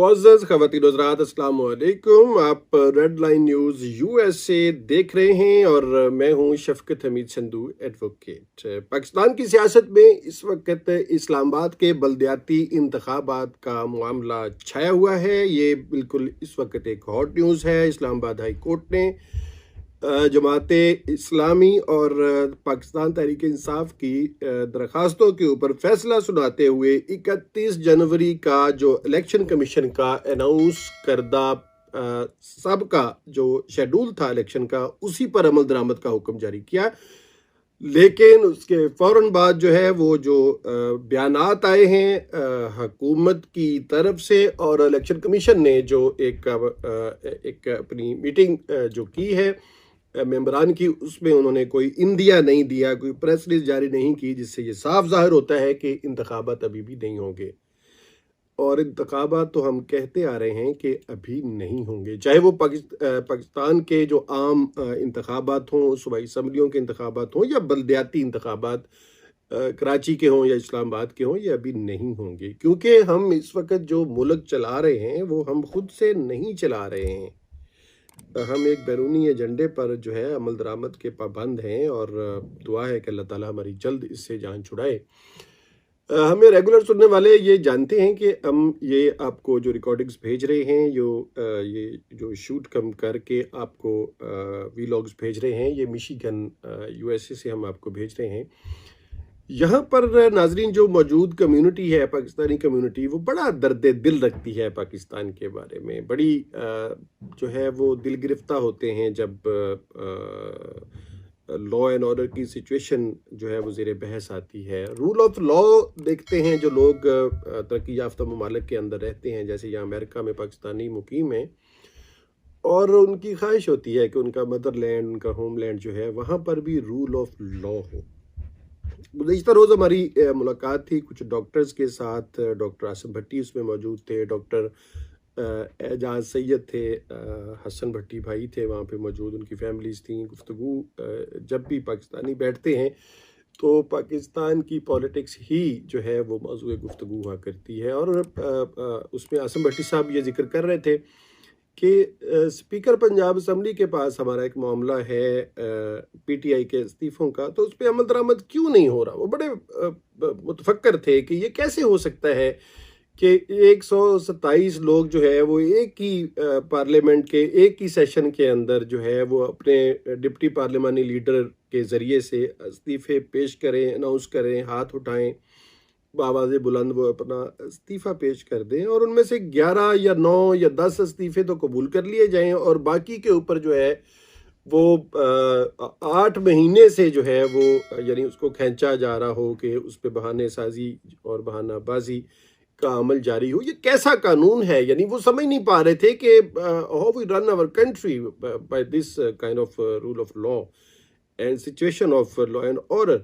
मुअज़्ज़ज़ ख़वातीन हज़रात अस्सलाम वालेकुम। आप रेड लाइन न्यूज़ यूएसए देख रहे हैं और मैं हूं शफ़क़त हमीद संधू एडवोकेट। पाकिस्तान की सियासत में इस वक्त इस्लामाबाद के बल्दियाती इंतखाबात का मामला छाया हुआ है। ये बिल्कुल इस वक्त एक हॉट न्यूज़ है। इस्लामाबाद हाई कोर्ट ने जमाते इस्लामी और पाकिस्तान तहरीक इंसाफ की दरख्वास्तों के ऊपर फैसला सुनाते हुए 31 जनवरी का जो इलेक्शन कमीशन का अनाउंस करदा सबका जो शेड्यूल था इलेक्शन का, उसी पर अमल दरामद का हुक्म जारी किया। लेकिन उसके फ़ौरन बाद जो है वो जो बयानात आए हैं हुकूमत की तरफ से, और इलेक्शन कमीशन ने जो एक अपनी मीटिंग जो की है मेंबरान की, उसमें उन्होंने कोई इंदिया नहीं दिया, कोई प्रेस रिलीज जारी नहीं की, जिससे ये साफ जाहिर होता है कि इंतखाबात अभी भी नहीं होंगे। और इंतखाबात तो हम कहते आ रहे हैं कि अभी नहीं होंगे, चाहे वो पाकिस्तान के जो आम इंतखाबात हों, सूबाई असम्बलियों के इंतखाबात हों या बल्दियाती इंतखाबात कराची के हों या इस्लामाबाद के हों, ये अभी नहीं होंगे। क्योंकि हम इस वक्त जो मुल्क चला रहे हैं वो हम खुद से नहीं चला रहे हैं। हम एक बैरूनी एजेंडे पर जो है अमल दरामद के पाबंद हैं और दुआ है कि अल्लाह ताला हमारी जल्द इससे जान छुड़ाए। हमें रेगुलर सुनने वाले ये जानते हैं कि हम ये आपको जो रिकॉर्डिंग्स भेज रहे हैं, ये जो शूट कम करके आपको वीलॉग्स भेज रहे हैं, ये मिशिगन यूएसए से हम आपको भेज रहे हैं। यहाँ पर नाजरीन जो मौजूद कम्युनिटी है, पाकिस्तानी कम्युनिटी, वो बड़ा दर्द दिल रखती है पाकिस्तान के बारे में। बड़ी जो है वो दिल गिरफ्ता होते हैं जब लॉ एंड ऑर्डर की सिचुएशन जो है वो ज़ेर बहस आती है। रूल ऑफ लॉ देखते हैं जो लोग तरक्की याफ्ता ममालिक के अंदर रहते हैं, जैसे यहाँ अमेरिका में पाकिस्तानी मुकीम हैं, और उनकी ख्वाहिश होती है कि उनका मदरलैंड, उनका होमलैंड जो है वहाँ पर भी रूल ऑफ लॉ हो। गुज़िश्ता रोज़ हमारी मुलाकात थी कुछ डॉक्टर्स के साथ। डॉक्टर आसिम भट्टी उसमें मौजूद थे, डॉक्टर एजाज सैयद थे, हसन भट्टी भाई थे वहाँ पे मौजूद, उनकी फैमिलीज़ थी। गुफ्तगू जब भी पाकिस्तानी बैठते हैं तो पाकिस्तान की पॉलिटिक्स ही जो है वो मौज़ूए गुफ्तगू हुआ करती है। और उसमें आसिम भट्टी साहब ये जिक्र कर रहे थे कि स्पीकर पंजाब असम्बली के पास हमारा एक मामला है पीटीआई के इस्तीफ़ों का, तो उस पर अमल दरामद क्यों नहीं हो रहा। वो बड़े मुतफक्कर थे कि ये कैसे हो सकता है कि 127 लोग जो है वो एक ही पार्लियामेंट के एक ही सेशन के अंदर जो है वो अपने डिप्टी पार्लियामानी लीडर के ज़रिए से इस्तीफ़े पेश करें, अनाउंस करें, हाथ उठाएं, आवाज़ बुलंद वो अपना इस्तीफ़ा पेश कर दें, और उनमें से 11 या 9 या 10 इस्तीफ़े तो कबूल कर लिए जाएं, और बाकी के ऊपर जो है वो 8 महीने से जो है वो यानी उसको खींचा जा रहा हो कि उस पर बहाने साजी और बहानाबाजी का अमल जारी हो। ये कैसा कानून है? यानी वो समझ नहीं पा रहे थे कि how we run our country by this kind of rule of law and situation of law and order,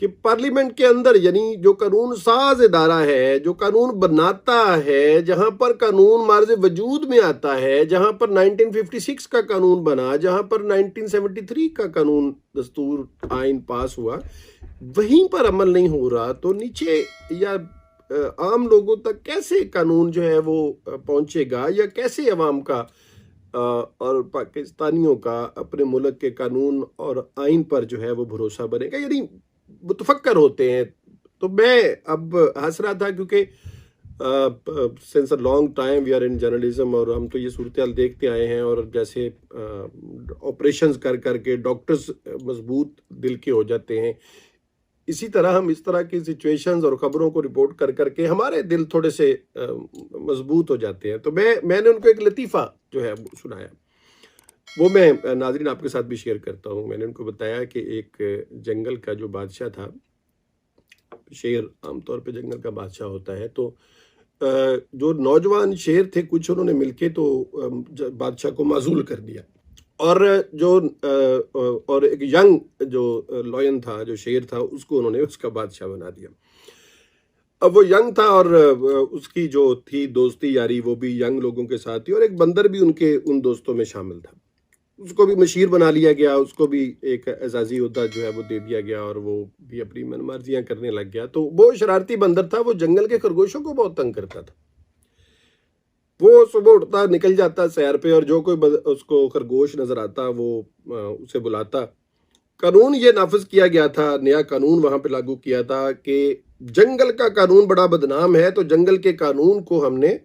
कि पार्लियामेंट के अंदर यानी जो कानून साज इदारा है, जो कानून बनाता है, जहां पर कानून मार्ज़ वजूद में आता है, जहां पर 1956 का कानून बना, जहां पर 1973 का कानून दस्तूर आइन पास हुआ, वहीं पर अमल नहीं हो रहा, तो नीचे या आम लोगों तक कैसे कानून जो है वो पहुंचेगा, या कैसे अवाम का और पाकिस्तानियों का अपने मुल्क के कानून और आइन पर जो है वो भरोसा बनेगा। यानी मुतफक्कर होते हैं। तो मैं अब हंस रहा था क्योंकि since a long time we are in journalism, और हम तो ये सूरत देखते आए हैं, और जैसे ऑपरेशंस कर करके डॉक्टर्स मजबूत दिल के हो जाते हैं, इसी तरह हम इस तरह की सिचुएशंस और ख़बरों को रिपोर्ट कर करके हमारे दिल थोड़े से मजबूत हो जाते हैं। तो मैंने उनको एक लतीफ़ा जो है सुनाया, वो मैं नाज़रीन आपके साथ भी शेयर करता हूँ। मैंने उनको बताया कि एक जंगल का जो बादशाह था, शेर आमतौर पे जंगल का बादशाह होता है, तो जो नौजवान शेर थे कुछ, उन्होंने मिलके तो बादशाह को माजूल कर दिया, और और एक यंग जो लॉयन था, जो शेर था, उसको उन्होंने उसका बादशाह बना दिया। अब वो यंग था और उसकी जो थी दोस्ती यारी वो भी यंग लोगों के साथ थी, और एक बंदर भी उन दोस्तों में शामिल था। उसको भी मशीर बना लिया गया, उसको भी एक एजाजी ओहदा जो है वो दे दिया गया, और वो भी अपनी मनमर्जियां करने लग गया। तो वो शरारती बंदर था, वो जंगल के खरगोशों को बहुत तंग करता था। वो सुबह उठता, निकल जाता सैर पे, और जो कोई उसको खरगोश नजर आता वो उसे बुलाता। कानून ये नाफिज किया गया था, नया कानून वहां पे लागू किया था कि जंगल का कानून बड़ा बदनाम है, तो जंगल के कानून को हमने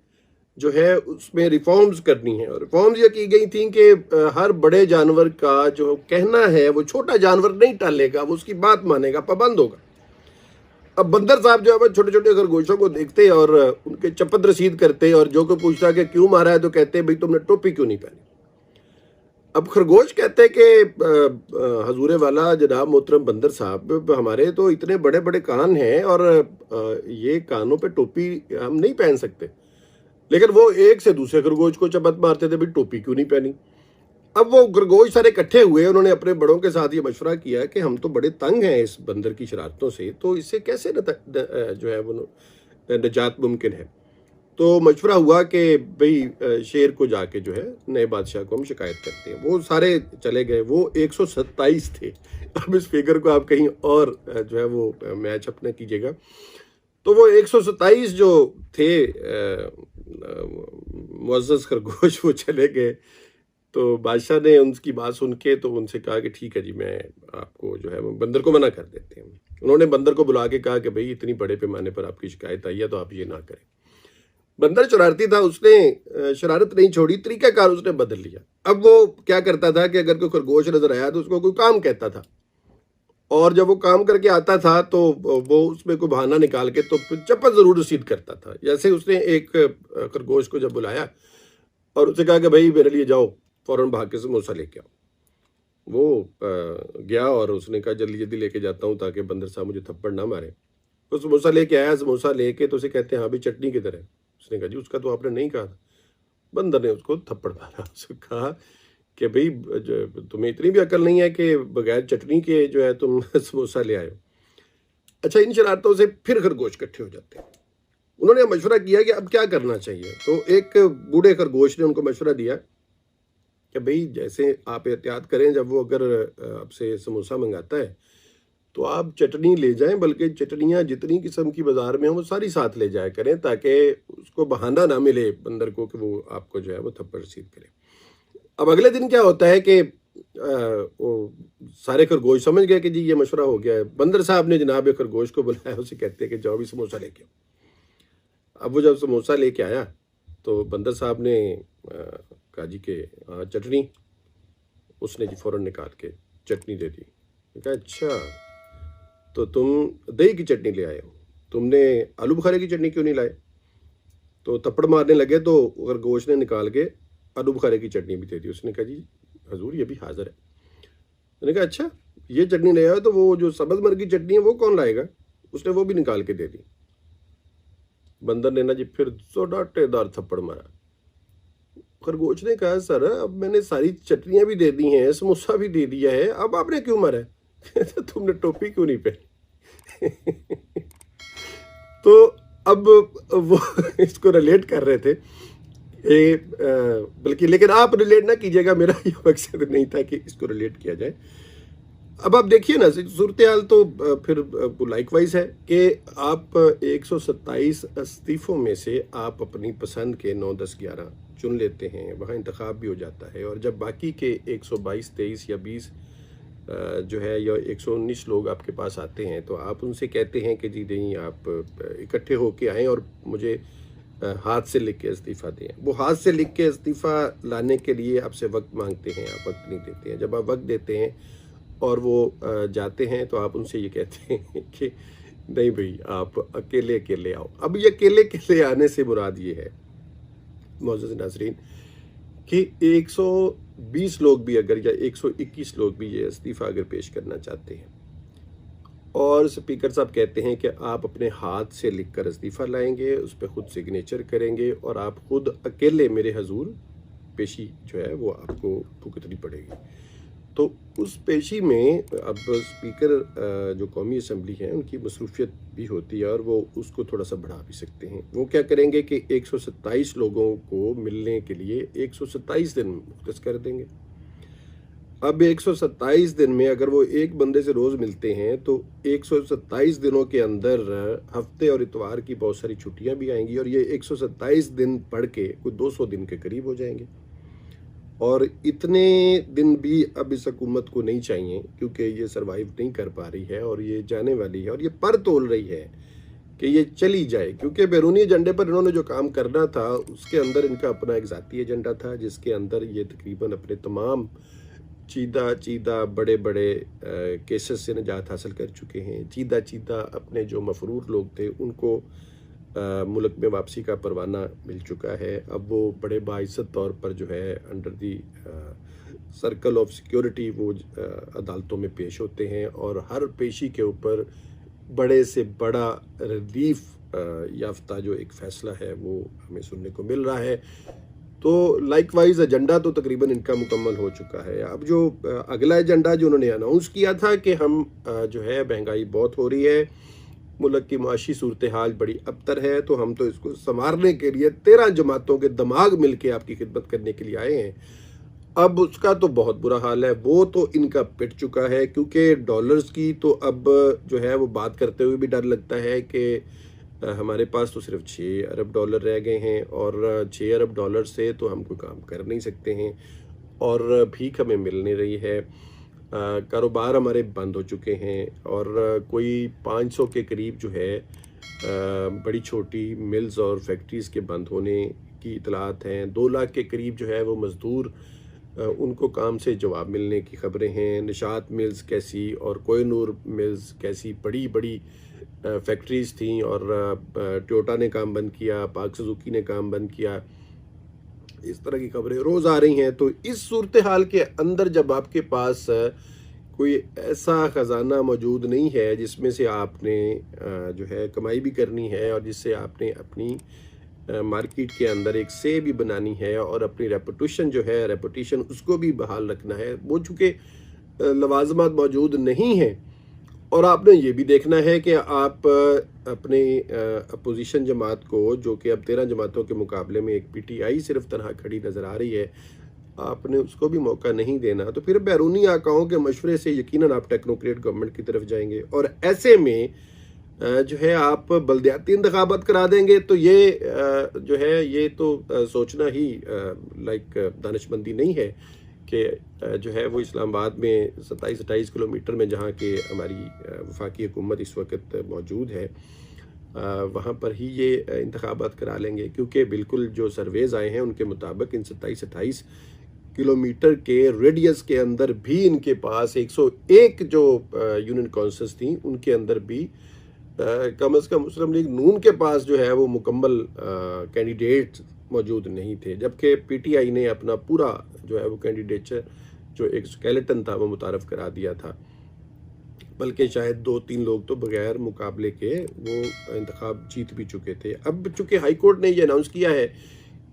जो है उसमें रिफॉर्म्स करनी है। और रिफॉर्म्स ये की गई थी कि हर बड़े जानवर का जो कहना है वो छोटा जानवर नहीं टालेगा, वो उसकी बात मानेगा, पाबंद होगा। अब बंदर साहब जो है वो छोटे छोटे खरगोशों को देखते और उनके चपत रसीद करते, और जो कोई पूछता कि क्यों मारा है तो कहते भाई तुमने टोपी क्यों नहीं पहनी। अब खरगोश कहते कि हजूरे वाला जनाब मोहतरम बंदर साहब, हमारे तो इतने बड़े बड़े कान हैं और ये कानों पे टोपी हम नहीं पहन सकते। लेकिन वो एक से दूसरे खरगोश को चपत मारते थे, भाई टोपी क्यों नहीं पहनी। अब वो खरगोश सारे इकट्ठे हुए, उन्होंने अपने बड़ों के साथ ये मशवरा किया कि हम तो बड़े तंग हैं इस बंदर की शरारतों से, तो इससे कैसे जो है वो निजात मुमकिन है। तो मशवरा हुआ कि भाई शेर को जाके जो है नए बादशाह को हम शिकायत करते हैं। वो सारे चले गए, वो 127 थे। अब इस फिगर को आप कहीं और जो है वो मैच अपने कीजिएगा, तो वो 127 जो थे मुअज़्ज़ज़ खरगोश, वो चले गए। तो बादशाह ने उनकी बात सुन के तो उनसे कहा कि ठीक है जी, मैं आपको जो है वो बंदर को मना कर देते हैं। उन्होंने बंदर को बुला के कहा कि भाई इतनी बड़े पैमाने पर आपकी शिकायत आई है तो आप ये ना करें। बंदर शरारती था, उसने शरारत नहीं छोड़ी, तरीकाकार उसने बदल लिया। अब वो क्या करता था कि अगर कोई खरगोश नजर आया तो उसको कोई काम कहता था, और जब वो काम करके आता था तो वो उसमें कोई बहाना निकाल के तो चप्पल जरूर रसीद करता था। जैसे उसने एक खरगोश को जब बुलाया और उससे कहा कि भाई मेरे लिए जाओ, फौरन भाग के समोसा लेके आओ। वो गया और उसने कहा जल्दी जल्दी लेके जाता हूँ ताकि बंदर साहब मुझे थप्पड़ ना मारे। तो समोसा लेके आया, समोसा लेके तो उसे कहते हैं हाँ भाई चटनी किधर है। उसने कहा जी उसका तो आपने नहीं कहा था। बंदर ने उसको थप्पड़ मारा। उसने कहा कि भाई तुम्हें इतनी भी अकल नहीं है कि बगैर चटनी के जो है तुम समोसा ले आए हो। अच्छा, इन शरारतों से फिर खरगोश इकट्ठे हो जाते हैं। उन्होंने मशवरा किया कि अब क्या करना चाहिए। तो एक बूढ़े खरगोश ने उनको मशवरा दिया कि भाई जैसे आप एहतियात करें, जब वो अगर आपसे समोसा मंगाता है तो आप चटनी ले जाएं, बल्कि चटनियाँ जितनी किस्म की बाजार में हो वो सारी साथ ले जाया करें, ताकि उसको बहाना ना मिले बंदर को कि वो आपको जो है वो थप्पड़ रसीद करे। अब अगले दिन क्या होता है कि वो सारे खरगोश समझ गए कि जी ये मशवरा हो गया है। बंदर साहब ने जनाब एक खरगोश को बुलाया, उसे कहते हैं कि जाओ भी समोसा लेके आओ। अब वो जब समोसा लेके आया तो बंदर साहब ने कहा जी के चटनी। उसने जी फौरन निकाल के चटनी दे दी। कहा अच्छा तो तुम दही की चटनी ले आए हो, तुमने आलू बुखारे की चटनी क्यों नहीं लाए। तो थप्पड़ मारने लगे तो खरगोश ने निकाल के आलू बुखारे की चटनी भी दे दी। उसने कहा जी हजूर ये भी हाजिर है। मैंने कहा अच्छा ये चटनी ले आया, तो वो जो सब्ज़ मर की चटनी है वो कौन लाएगा। उसने वो भी निकाल के दे दी। बंदर ने ना जी फिर जोरदार थप्पड़ मारा। खरगोश ने कहा सर अब मैंने सारी चटनियां भी दे दी हैं, समोसा भी दे दिया है, अब आपने क्यों मारा है। कहता तुमने टोपी क्यों नहीं पहनी। तो अब वो इसको रिलेट कर रहे थे, बल्कि लेकिन आप रिलेट ना कीजिएगा, मेरा ये मकसद नहीं था कि इसको रिलेट किया जाए। अब आप देखिए ना सूरत हाल तो फिर लाइकवाइज है कि आप 127 इस्तीफों में से आप अपनी पसंद के 9, 10, 11 चुन लेते हैं, वहाँ इंतखाब भी हो जाता है। और जब बाकी के 122, 23 या 20 जो है या 119 लोग आपके पास आते हैं तो आप उनसे कहते हैं कि जी नहीं आप इकट्ठे होके आएँ और मुझे हाथ से लिख के इस्तीफ़ा दें। वो हाथ से लिख के इस्तीफ़ा लाने के लिए आपसे वक्त मांगते हैं, आप वक्त नहीं देते हैं। जब आप वक्त देते हैं और वो जाते हैं तो आप उनसे ये कहते हैं कि नहीं भाई आप अकेले अकेले आओ। अब ये अकेले अकेले आने से मुराद ये है मोअज़्ज़ज़ नाज़रीन कि 120 लोग भी अगर या 121 लोग भी ये इस्तीफ़ा अगर पेश करना चाहते हैं और स्पीकर साहब कहते हैं कि आप अपने हाथ से लिखकर इस्तीफ़ा लाएंगे, उस पर ख़ुद सिग्नेचर करेंगे और आप ख़ुद अकेले मेरे हजूर पेशी जो है वो आपको भुगतनी पड़ेगी। तो उस पेशी में अब स्पीकर जो कौमी असम्बली है उनकी मसरूफियत भी होती है और वो उसको थोड़ा सा बढ़ा भी सकते हैं। वो क्या करेंगे कि 127 लोगों को मिलने के लिए 127 दिन मुख्तस कर देंगे। अब 127 दिन में अगर वो एक बंदे से रोज़ मिलते हैं तो 127 दिनों के अंदर हफ्ते और इतवार की बहुत सारी छुट्टियां भी आएंगी और ये 127 दिन पढ़ के कुछ 200 दिन के करीब हो जाएंगे। और इतने दिन भी अब इस हुकूमत को नहीं चाहिए क्योंकि ये सरवाइव नहीं कर पा रही है और ये जाने वाली है और ये पर तोल रही है कि ये चली जाए, क्योंकि बैरूनी एजेंडे पर इन्होंने जो काम करना था उसके अंदर इनका अपना एक ज़ाती एजेंडा था जिसके अंदर ये तकरीबन अपने तमाम चीदा चीदा बड़े बड़े केसेस से निजात हासिल कर चुके हैं। चीदा चीदा अपने जो मफरूर लोग थे उनको मुल्क में वापसी का परवाना मिल चुका है। अब वो बड़े बाइज्जत तौर पर जो है under the circle of security वो अदालतों में पेश होते हैं और हर पेशी के ऊपर बड़े से बड़ा रिलीफ याफ्ता जो एक फ़ैसला है वो हमें सुनने को मिल रहा है। तो लाइकवाइज एजेंडा तो तकरीबन इनका मुकम्मल हो चुका है। अब जो अगला एजेंडा जो उन्होंने अनाउंस किया था कि हम जो है महंगाई बहुत हो रही है, मुल्क की माशी सूरत हाल बड़ी अबतर है, तो हम तो इसको संवारने के लिए 13 जमातों के दिमाग मिल के आपकी खिदमत करने के लिए आए हैं। अब उसका तो बहुत बुरा हाल है, वो तो इनका पिट चुका है क्योंकि डॉलर्स की तो अब जो है वो बात करते हुए भी डर लगता है कि हमारे पास तो सिर्फ 6 अरब डॉलर रह गए हैं और 6 अरब डॉलर से तो हम कोई काम कर नहीं सकते हैं और भीख हमें मिल नहीं रही है। कारोबार हमारे बंद हो चुके हैं और कोई 500 के करीब जो है बड़ी छोटी मिल्स और फैक्ट्रीज़ के बंद होने की इतलात हैं। 2 लाख के करीब जो है वो मज़दूर उनको काम से जवाब मिलने की खबरें हैं। निशात मिल्स कैसी और कोहिनूर मिल्स कैसी बड़ी बड़ी फैक्ट्रीज़ थी और टोयोटा ने काम बंद किया, पाक सुजुकी ने काम बंद किया, इस तरह की खबरें रोज़ आ रही हैं। तो इस सूरत हाल के अंदर जब आपके पास कोई ऐसा ख़जाना मौजूद नहीं है जिसमें से आपने जो है कमाई भी करनी है और जिससे आपने अपनी मार्केट के अंदर एक से भी बनानी है और अपनी रेपुटेशन उसको भी बहाल रखना है, वो चूँकि लवाजमात मौजूद नहीं हैं और आपने ये भी देखना है कि आप अपने अपोजिशन जमात को, जो कि अब 13 जमातों के मुकाबले में एक पीटीआई सिर्फ तनहा खड़ी नज़र आ रही है, आपने उसको भी मौका नहीं देना, तो फिर बैरूनी आकाओं के मशवरे से यकीनन आप टेक्नोक्रेट गवर्नमेंट की तरफ जाएंगे और ऐसे में जो है आप बल्दियाती इंतखाबात करा देंगे। तो ये जो है ये तो सोचना ही लाइक दानिशमंदी नहीं है कि जो है वो इस्लामाबाद में 27-28 किलोमीटर में जहाँ के हमारी वफाकी हुकूमत इस वक्त मौजूद है वहाँ पर ही ये इंतखाबात करा लेंगे, क्योंकि बिल्कुल जो सर्वेज़ आए हैं उनके मुताबिक इन 27-28 किलोमीटर के रेडियस के अंदर भी इनके पास 101 जो यूनियन काउंसिल्स थी उनके अंदर भी कम अज़ कम मुस्लिम लीग नून के पास जो है वो मुकम्मल कैंडिडेट मौजूद नहीं थे, जबकि पीटीआई ने अपना पूरा जो है वो कैंडिडेचर जो एक स्केलेटन था वो मुतारफ़ करा दिया था, बल्कि शायद 2-3 लोग तो बगैर मुकाबले के वो इंतखाब जीत भी चुके थे। अब चूँकि हाई कोर्ट ने ये अनाउंस किया है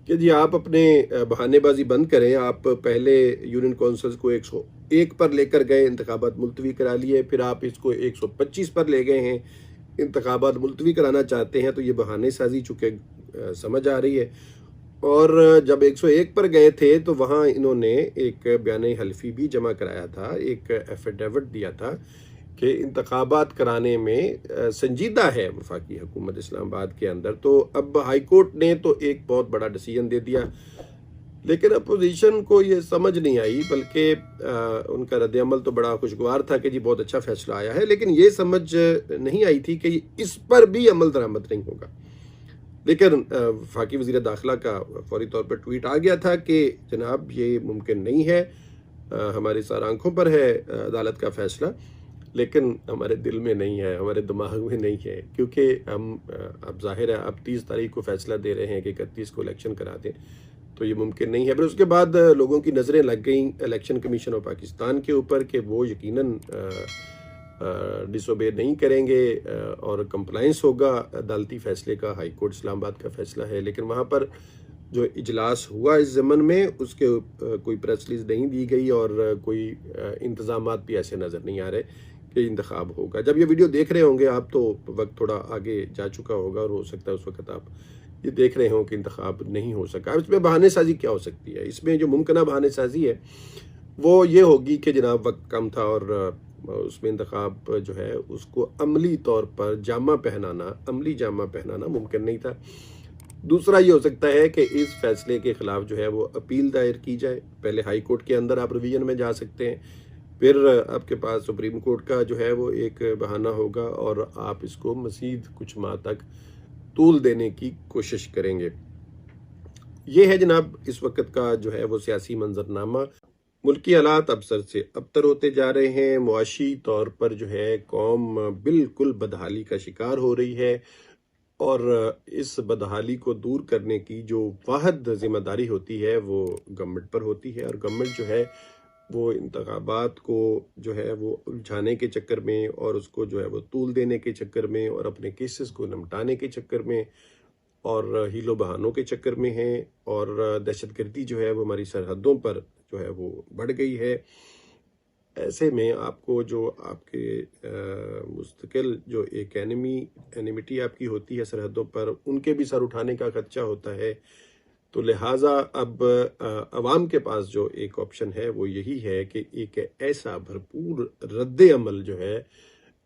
कि जी आप अपने बहानेबाजी बंद करें, आप पहले यूनियन काउंसिल्स को 101 पर लेकर गए, इंतखाबात मुलतवी करा लिए, फिर आप इसको 125 पर ले गए हैं, इंतखाबात मुलतवी कराना चाहते हैं, तो ये बहाने साजी चुके समझ आ रही है। और जब 101 पर गए थे तो वहाँ इन्होंने एक बयान हल्फी भी जमा कराया था, एक एफिडेविट दिया था कि इंतखाबात कराने में संजीदा है वफाकी हुकूमत इस्लामाबाद के अंदर। तो अब हाई कोर्ट ने तो एक बहुत बड़ा डिसीजन दे दिया, लेकिन अपोजिशन को ये समझ नहीं आई, बल्कि उनका रद्द-ए-अमल तो बड़ा खुशगवार था कि जी बहुत अच्छा फैसला आया है, लेकिन ये समझ नहीं आई थी कि इस पर भी अमल दरामद नहीं होगा। लेकिन वफाकी वज़ीर दाखिला का फौरी तौर पर ट्वीट आ गया था कि जनाब ये मुमकिन नहीं है, हमारी सार आंखों पर है अदालत का फ़ैसला, लेकिन हमारे दिल में नहीं है, हमारे दिमाग में नहीं है, क्योंकि हम अब ज़ाहिर है अब 30 तारीख को फ़ैसला दे रहे हैं कि 31 को इलेक्शन करा दें, तो ये मुमकिन नहीं है। फिर उसके बाद लोगों की नज़रें लग गई इलेक्शन कमीशन ऑफ पाकिस्तान के ऊपर कि वो यकीनन डिसोबे नहीं करेंगे और कंप्लाइंस होगा अदालती फ़ैसले का, हाई कोर्ट इस्लामाबाद का फ़ैसला है। लेकिन वहाँ पर जो इजलास हुआ इस ज़मन में उसके कोई प्रेस रिलीज़ नहीं दी गई और कोई इंतज़ामात भी ऐसे नज़र नहीं आ रहे कि इंतखाब होगा। जब ये वीडियो देख रहे होंगे आप तो वक्त थोड़ा आगे जा चुका होगा और हो सकता है उस वक्त आप ये देख रहे हो कि इंतखाब नहीं हो सका। इसमें बहाने साजी क्या हो सकती है? इसमें जो मुमकिन बहाने साजी है वो ये होगी कि जनाब वक्त कम था और उसमें इंतखाब जो है उसको अमली तौर पर अमली जामा पहनाना मुमकिन नहीं था। दूसरा ये हो सकता है कि इस फैसले के खिलाफ जो है वो अपील दायर की जाए। पहले हाई कोर्ट के अंदर आप रिवीजन में जा सकते हैं, फिर आपके पास सुप्रीम कोर्ट का जो है वो एक बहाना होगा और आप इसको मज़ीद कुछ माह तक तूल देने की कोशिश करेंगे। ये है जनाब इस वक्त का जो है वो सियासी मंजरनामा। मुल्की हालात अबसर से अबतर होते जा रहे हैं। मुआशी तौर पर जो है कौम बिल्कुल बदहाली का शिकार हो रही है और इस बदहाली को दूर करने की जो वाहिद जिम्मेदारी होती है वो गवर्नमेंट पर होती है। और गवर्नमेंट जो है वो इंतखाबात को जो है वो उलझाने के चक्कर में और उसको जो है वो तूल देने के चक्कर में और अपने केसेस को निपटाने के चक्कर में और हीलो बहानों के चक्कर में है। और दहशतगर्दी जो है वो हमारी सरहदों पर जो है वो बढ़ गई है। ऐसे में आपको जो आपके मुस्तकिल जो एक एनिमिटी आपकी होती है सरहदों पर, उनके भी सर उठाने का खदशा होता है। तो लिहाजा अब अवाम के पास जो एक ऑप्शन है वो यही है कि एक ऐसा भरपूर रद्द अमल जो है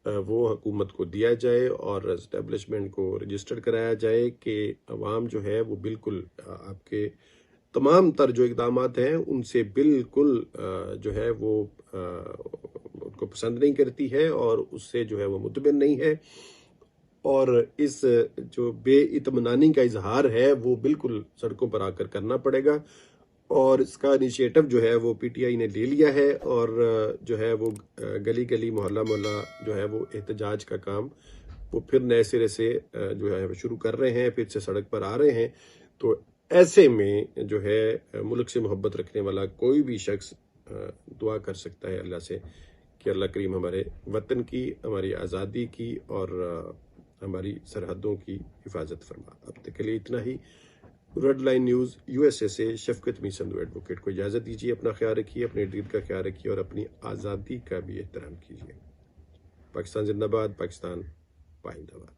वो हुकूमत को दिया जाए और एस्टेब्लिशमेंट को रजिस्टर कराया जाए कि अवाम जो है वो बिल्कुल आपके तमाम तर जो इकदाम हैं उनसे बिल्कुल जो है वो उनको पसंद नहीं करती है और उससे जो है वो मुतमिन नहीं है। और इस जो बेइत्मीनानी का इजहार है वो बिल्कुल सड़कों पर आकर करना पड़ेगा। और इसका इनिशिएटिव जो है वो पीटीआई ने ले लिया है और जो है वो गली गली मोहल्ला मोहल्ला जो है वो एहतजाज का काम वो फिर नए सिरे से जो है वो शुरू कर रहे हैं, फिर से सड़क पर आ रहे हैं। तो ऐसे में जो है मुल्क से मोहब्बत रखने वाला कोई भी शख्स दुआ कर सकता है अल्लाह से कि अल्लाह करीम हमारे वतन की, हमारी आज़ादी की और हमारी सरहदों की हिफाजत फरमा। अब तक के लिए इतना ही। रेड लाइन न्यूज़ यूएसए से शफकत मीसंदू एडवोकेट को इजाज़त दीजिए। अपना ख्याल रखिए, अपने इर्द का ख्याल रखिए और अपनी आज़ादी का भी एहतराम कीजिए। पाकिस्तान जिंदाबाद, पाकिस्तान पाइंदाबाद।